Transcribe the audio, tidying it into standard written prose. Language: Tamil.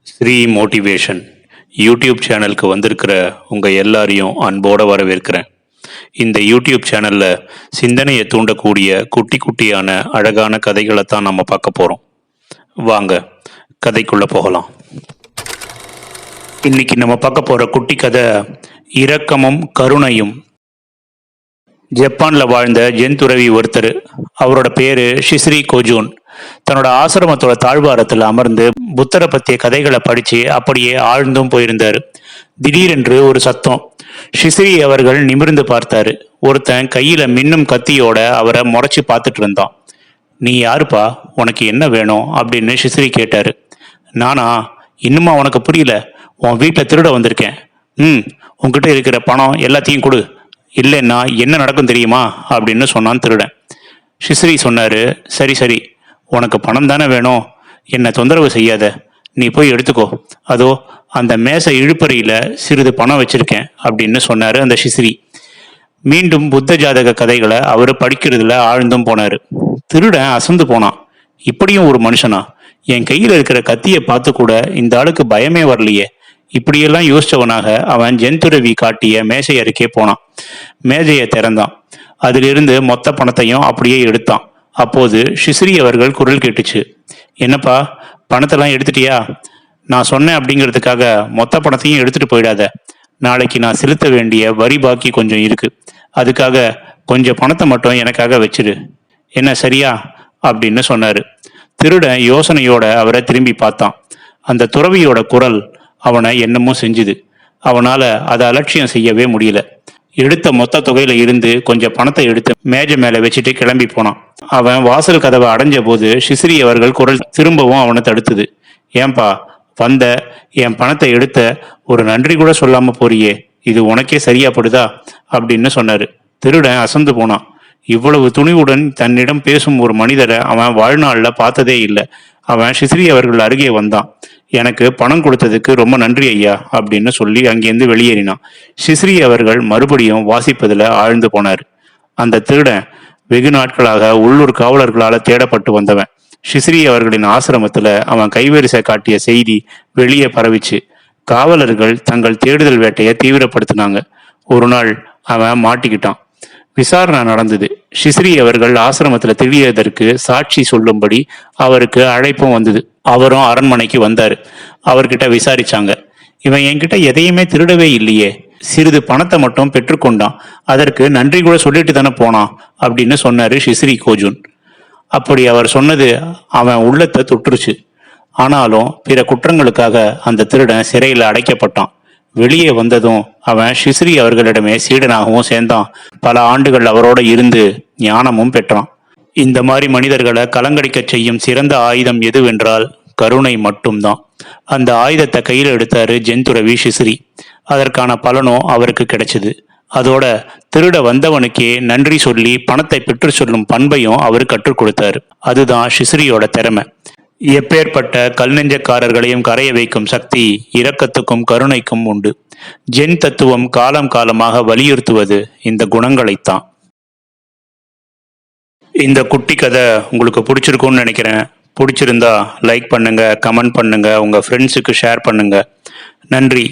ஸ்ரீ மோட்டிவேஷன் யூடியூப் சேனலுக்கு வந்திருக்கிற உங்கள் எல்லாரையும் அன்போடு வரவேற்கிறேன். இந்த யூடியூப் சேனலில் சிந்தனையை தூண்டக்கூடிய குட்டி குட்டியான அழகான கதைகளை தான் நம்ம பார்க்க போகிறோம். வாங்க கதைக்குள்ளே போகலாம். இன்னைக்கு நம்ம பார்க்க போகிற குட்டி கதை இரக்கமும் கருணையும். ஜப்பானில் வாழ்ந்த ஜென் துறவி ஒருத்தர், அவரோட பேர் ஷிஸ்ரி கோஜூன், தன்னோட ஆசிரமத்தோட தாழ்வாரத்தில் அமர்ந்து புத்தரை பற்றிய கதைகளை படித்து அப்படியே ஆழ்ந்தும் போயிருந்தார். திடீரென்று ஒரு சத்தம். ஷிஸ்ரி அவர்கள் நிமிர்ந்து பார்த்தாரு. ஒருத்தன் கையில் மின்னும் கத்தியோட அவரை முறைச்சி பார்த்துட்டு இருந்தான். நீ யாருப்பா, உனக்கு என்ன வேணும் அப்படின்னு ஷிஸ்ரி கேட்டாரு. நானா, இன்னுமா உனக்கு புரியல? உன் வீட்டில் திருட வந்திருக்கேன். உன்கிட்ட இருக்கிற பணம் எல்லாத்தையும் கொடு, இல்லைன்னா என்ன நடக்கும் தெரியுமா அப்படின்னு சொன்னான் திருடன். ஷிஸ்ரி சொன்னாரு, சரி சரி, உனக்கு பணம் தானே வேணும், என்னை தொந்தரவு செய்யாத, நீ போய் எடுத்துக்கோ, அதோ அந்த மேசை இழுப்பறையில் சிறிது பணம் வச்சிருக்கேன் அப்படின்னு சொன்னாரு அந்த ஷிஸ்ரி. மீண்டும் புத்த ஜாதக கதைகளை அவர் படிக்கிறதுல ஆழ்ந்தும் போனாரு. திருடன் அசந்து போனான். இப்படியும் ஒரு மனுஷனா? என் கையில் இருக்கிற கத்தியை பார்த்து கூட இந்த ஆளுக்கு பயமே வரலையே. இப்படியெல்லாம் யோசிச்சவனாக அவன் ஜென்துறவி காட்டிய மேசை அருகே போனான். மேஜையை திறந்தான். அதிலிருந்து மொத்த பணத்தையும் அப்படியே எடுத்தான். அப்போது ஷிஸ்ரி அவர்கள் குரல் கேட்டுச்சு. என்னப்பா, பணத்தெல்லாம் எடுத்துட்டியா? நான் சொன்னேன் அப்படிங்கிறதுக்காக மொத்த பணத்தையும் எடுத்துட்டு போயிடாத. நாளைக்கு நான் செலுத்த வேண்டிய வரி பாக்கி கொஞ்சம் இருக்கு, அதுக்காக கொஞ்சம் பணத்தை மட்டும் எனக்காக வச்சிரு, என்ன சரியா அப்படின்னு சொன்னாரு. திருடன் யோசனையோட அவரை திரும்பி பார்த்தான். அந்த துறவியோட குரல் அவனை என்னமோ செஞ்சுது. அவனால அதை அலட்சியம் செய்யவே முடியல. எடுத்த மொத்த தொகையில இருந்து கொஞ்சம் பணத்தை எடுத்து மேஜை மேல வச்சுட்டு கிளம்பி போனான். அவன் வாசல் கதவை அடைஞ்ச போது ஷிஸ்ரி அவர்கள் குரல் திரும்பவும் அவனை தடுத்தது. ஏன்பா வந்த, என் பணத்தை எடுத்த, ஒரு நன்றி கூட சொல்லாம போறியே, இது உனக்கே சரியாப்படுதா அப்படின்னு சொன்னாரு. திருடன் அசந்து போனான். இவ்வளவு துணிவுடன் தன்னிடம் பேசும் ஒரு மனிதரை அவன் வாழ்நாள்ல பார்த்ததே இல்லை. அவன் ஷிஸ்ரி அவர்கள் அருகே வந்தான். எனக்கு பணம் கொடுத்ததுக்கு ரொம்ப நன்றி ஐயா அப்படின்னு சொல்லி அங்கேருந்து வெளியேறினான். ஷிஸ்ரி அவர்கள் மறுபடியும் வாசிப்பதில் ஆழ்ந்து போனார். அந்த திருடன் வெகு நாட்களாக உள்ளூர் காவலர்களால் தேடப்பட்டு வந்தவன். ஷிஸ்ரி அவர்களின் ஆசிரமத்தில் அவன் கைவரிசை காட்டிய செய்தி வெளியே பரவிச்சு. காவலர்கள் தங்கள் தேடுதல் வேட்டையை தீவிரப்படுத்தினாங்க. ஒரு நாள் அவன் மாட்டிக்கிட்டான். விசாரணை நடந்தது. ஷிஸ்ரி அவர்கள் ஆசிரமத்தில் திடீர்தற்கு சாட்சி சொல்லும்படி அவருக்கு அழைப்பும் வந்தது. அவரும் அரண்மனைக்கு வந்தாரு. அவர்கிட்ட விசாரிச்சாங்க. இவன் என்கிட்ட எதையுமே திருடவே இல்லையே, சிறிது பணத்தை மட்டும் பெற்றுக்கொண்டான், அதற்கு நன்றி கூட சொல்லிட்டு தானே போனான் அப்படின்னு சொன்னாரு ஷிஸ்ரி கோஜூன். அப்படி அவர் சொன்னது அவன் உள்ளத்தை தொற்றுச்சு. ஆனாலும் பிற குற்றங்களுக்காக அந்த திருடன் சிறையில் அடைக்கப்பட்டான். வெளியே வந்ததும் அவன் ஷிஸ்ரி அவர்களிடமே சீடனாகவும் சேர்ந்தான். பல ஆண்டுகள் அவரோட இருந்து ஞானமும் பெற்றான். இந்த மாதிரி மனிதர்களை கலங்கடிக்க செய்யும் சிறந்த ஆயுதம் எதுவென்றால் கருணை மட்டும்தான். அந்த ஆயுதத்தை கையில் எடுத்தாரு ஜென்துறவி ஷிஸ்ரி. அதற்கான பலனும் அவருக்கு கிடைச்சது. அதோட திருட வந்தவனுக்கே நன்றி சொல்லி பணத்தை பெற்று சொல்லும் பண்பையும் அவர் கற்றுக் கொடுத்தாரு. அதுதான் ஷிஸ்ரியோட திறமை. எப்பேற்பட்ட கல்நெஞ்சக்காரர்களையும் கரைய வைக்கும் சக்தி இரக்கத்துக்கும் கருணைக்கும் உண்டு. ஜென் தத்துவம் காலம் காலமாக வலியுறுத்துவது இந்த குணங்களைத்தான். இந்த குட்டி கதை உங்களுக்கு பிடிச்சிருக்கும்னு நினைக்கிறேன். பிடிச்சிருந்தா லைக் பண்ணுங்க, கமெண்ட் பண்ணுங்க, உங்க ஃப்ரெண்ட்ஸுக்கு ஷேர் பண்ணுங்க. நன்றி.